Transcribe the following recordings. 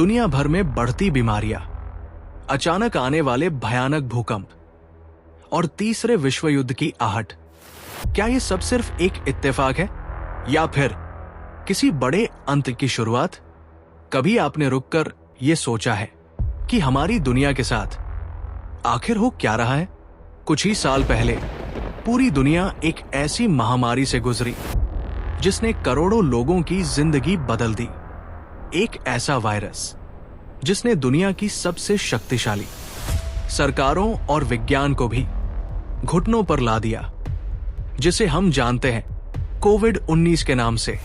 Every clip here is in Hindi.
दुनिया भर में बढ़ती बीमारियां, अचानक आने वाले भयानक भूकंप और तीसरे विश्व युद्ध की आहट, क्या ये सब सिर्फ एक इत्तेफाक है या फिर किसी बड़े अंत की शुरुआत? कभी आपने रुककर ये सोचा है कि हमारी दुनिया के साथ आखिर हो क्या रहा है? कुछ ही साल पहले पूरी दुनिया एक ऐसी महामारी से गुजरी जिसने करोड़ों लोगों की जिंदगी बदल दी। एक ऐसा वायरस जिसने दुनिया की सबसे शक्तिशाली सरकारों और विज्ञान को भी घुटनों पर ला दिया, जिसे हम जानते हैं कोविड-19 के नाम से।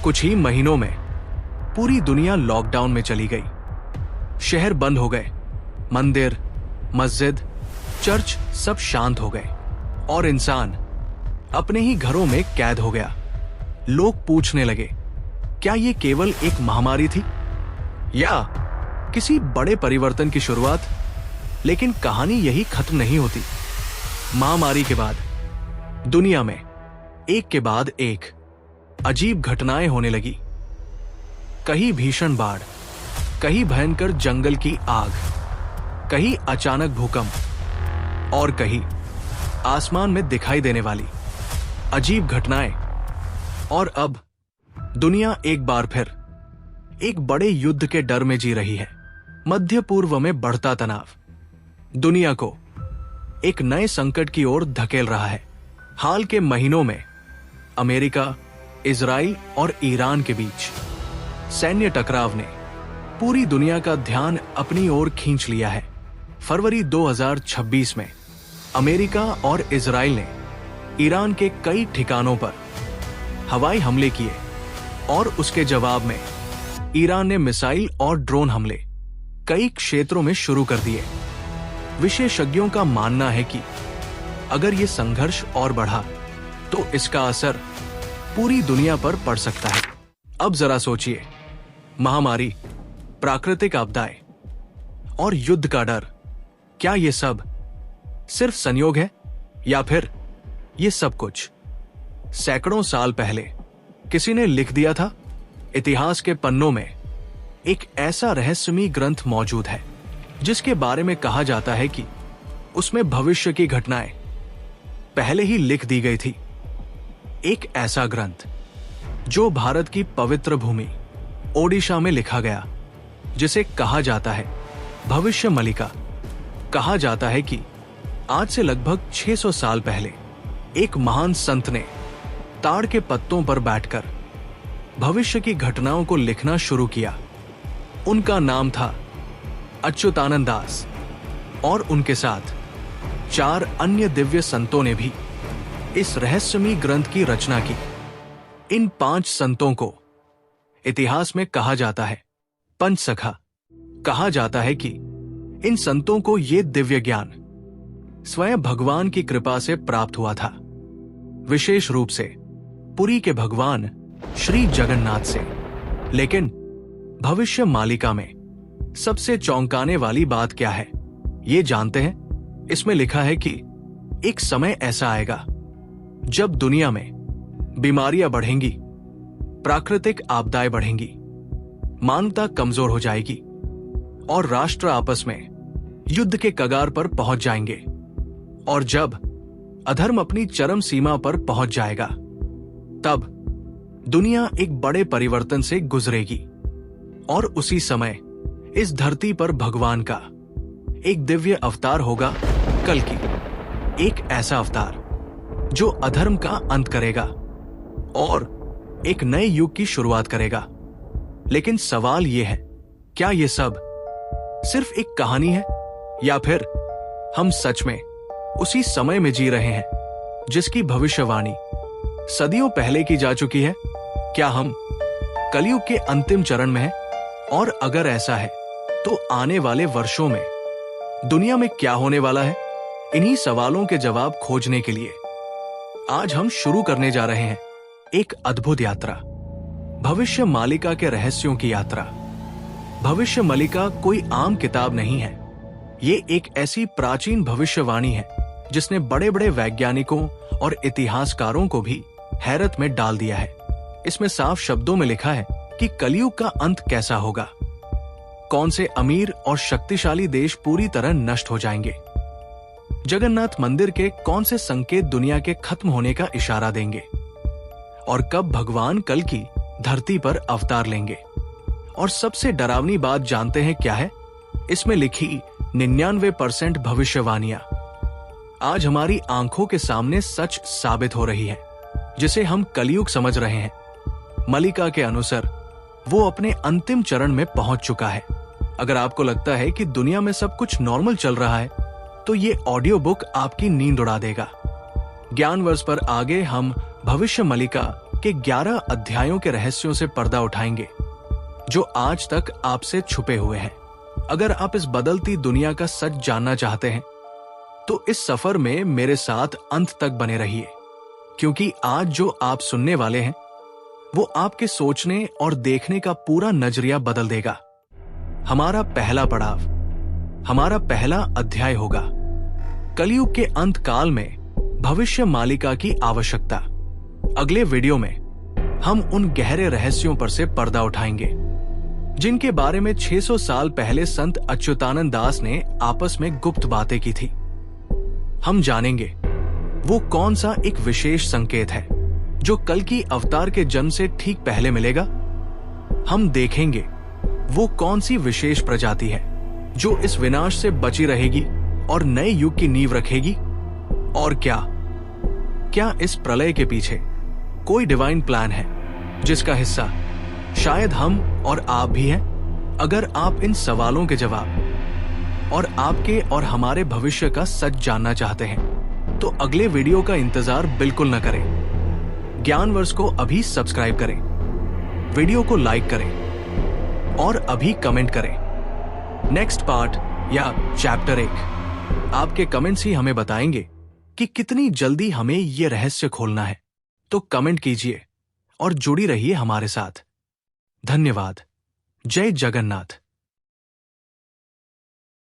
कुछ ही महीनों में पूरी दुनिया लॉकडाउन में चली गई। शहर बंद हो गए, मंदिर, मस्जिद, चर्च सब शांत हो गए और इंसान अपने ही घरों में कैद हो गया। लोग पूछने लगे, क्या ये केवल एक महामारी थी या किसी बड़े परिवर्तन की शुरुआत? लेकिन कहानी यही खत्म नहीं होती। महामारी के बाद दुनिया में एक के बाद एक अजीब घटनाएं होने लगी। कहीं भीषण बाढ़, कहीं भयंकर जंगल की आग, कहीं अचानक भूकंप और कहीं आसमान में दिखाई देने वाली अजीब घटनाएं। और अब दुनिया एक बार फिर एक बड़े युद्ध के डर में जी रही है। मध्य पूर्व में बढ़ता तनाव दुनिया को एक नए संकट की ओर धकेल रहा है। हाल के महीनों में अमेरिका, इजराइल और ईरान के बीच सैन्य टकराव ने पूरी दुनिया का ध्यान अपनी ओर खींच लिया है। फरवरी 2026 में अमेरिका और इजराइल ने ईरान के कई ठिकानों पर हवाई हमले किए और उसके जवाब में ईरान ने मिसाइल और ड्रोन हमले कई क्षेत्रों में शुरू कर दिए। विशेषज्ञों का मानना है कि अगर ये संघर्ष और बढ़ा तो इसका असर पूरी दुनिया पर पड़ सकता है। अब जरा सोचिए, महामारी, प्राकृतिक आपदाएं और युद्ध का डर, क्या ये सब सिर्फ संयोग है या फिर ये सब कुछ सैकड़ों साल पहले किसी ने लिख दिया था? इतिहास के पन्नों में एक ऐसा रहस्यमयी ग्रंथ मौजूद है जिसके बारे में कहा जाता है कि उसमें भविष्य की घटनाएं पहले ही लिख दी गई थी। एक ऐसा ग्रंथ जो भारत की पवित्र भूमि ओडिशा में लिखा गया, जिसे कहा जाता है भविष्य मलिका। कहा जाता है कि आज से लगभग 600 साल पहले एक महान संत ने ताड़ के पत्तों पर बैठकर भविष्य की घटनाओं को लिखना शुरू किया। उनका नाम था अच्युतानंद दास और उनके साथ 4 अन्य दिव्य संतों ने भी इस रहस्यमयी ग्रंथ की रचना की। इन 5 संतों को इतिहास में कहा जाता है पंचसखा। कहा जाता है कि इन संतों को ये दिव्य ज्ञान स्वयं भगवान की कृपा से प्राप्त हुआ था, विशेष रूप से पुरी के भगवान श्री जगन्नाथ से। लेकिन भविष्य मालिका में सबसे चौंकाने वाली बात क्या है, ये जानते हैं? इसमें लिखा है कि एक समय ऐसा आएगा जब दुनिया में बीमारियां बढ़ेंगी, प्राकृतिक आपदाएं बढ़ेंगी, मानवता कमजोर हो जाएगी और राष्ट्र आपस में युद्ध के कगार पर पहुंच जाएंगे। और जब अधर्म अपनी चरम सीमा पर पहुंच जाएगा, तब दुनिया एक बड़े परिवर्तन से गुजरेगी। और उसी समय इस धरती पर भगवान का एक दिव्य अवतार होगा, कल्कि। एक ऐसा अवतार जो अधर्म का अंत करेगा और एक नए युग की शुरुआत करेगा। लेकिन सवाल यह है, क्या यह सब सिर्फ एक कहानी है या फिर हम सच में उसी समय में जी रहे हैं जिसकी भविष्यवाणी सदियों पहले की जा चुकी है? क्या हम कलयुग के अंतिम चरण में हैं? और अगर ऐसा है तो आने वाले वर्षों में दुनिया में क्या होने वाला है? इन्हीं सवालों के जवाब खोजने के लिए आज हम शुरू करने जा रहे हैं एक अद्भुत यात्रा, भविष्य मालिका के रहस्यों की यात्रा। भविष्य मालिका कोई आम किताब नहीं है। ये एक ऐसी प्राचीन भविष्यवाणी है जिसने बड़े बड़े वैज्ञानिकों और इतिहासकारों को भी हैरत में डाल दिया है। इसमें साफ शब्दों में लिखा है कि कलयुग का अंत कैसा होगा, कौन से अमीर और शक्तिशाली देश पूरी तरह नष्ट हो जाएंगे, जगन्नाथ मंदिर के कौन से संकेत दुनिया के खत्म होने का इशारा देंगे, और कब भगवान कल्कि धरती पर अवतार लेंगे। और सबसे डरावनी बात जानते हैं क्या है? इसमें लिखी 99% भविष्यवाणियां आज हमारी आंखों के सामने सच साबित हो रही है, जिसे हम कलयुग समझ रहे हैं। मलिका के अनुसार वो अपने अंतिम चरण में पहुंच चुका है। अगर आपको लगता है कि दुनिया में सब कुछ नॉर्मल चल रहा है, तो ये ऑडियो बुक आपकी नींद उड़ा देगा। ज्ञानवर्ष पर आगे हम भविष्य मलिका के 11 अध्यायों के रहस्यों से पर्दा उठाएंगे, जो आज तक आपसे छुपे हुए हैं। अगर आप इस बदलती दुनिया का सच जानना चाहते हैं, तो इस सफर में मेरे साथ अंत तक बने रहिए, क्योंकि आज जो आप सुनने वाले हैं वो आपके सोचने और देखने का पूरा नजरिया बदल देगा। हमारा पहला पड़ाव, हमारा पहला अध्याय होगा कलयुग के अंत काल में भविष्य मालिका की आवश्यकता। अगले वीडियो में हम उन गहरे रहस्यों पर से पर्दा उठाएंगे, जिनके बारे में 600 साल पहले संत अच्युतानंद दास ने आपस में गुप्त बातें की थी। हम जानेंगे वो कौन सा एक विशेष संकेत है जो कल्कि अवतार के जन्म से ठीक पहले मिलेगा। हम देखेंगे वो कौन सी विशेष प्रजाति है जो इस विनाश से बची रहेगी और नए युग की नींव रखेगी। और क्या इस प्रलय के पीछे कोई डिवाइन प्लान है, जिसका हिस्सा शायद हम और आप भी हैं? अगर आप इन सवालों के जवाब और आपके और हमारे भविष्य का सच जानना चाहते हैं, तो अगले वीडियो का इंतजार बिल्कुल न करें। ज्ञानवर्ष को अभी सब्सक्राइब करें, वीडियो को लाइक करें और अभी कमेंट करें। नेक्स्ट पार्ट या चैप्टर 1 आपके कमेंट्स ही हमें बताएंगे कि कितनी जल्दी हमें ये रहस्य खोलना है। तो कमेंट कीजिए और जुड़ी रहिए हमारे साथ। धन्यवाद। जय जगन्नाथ।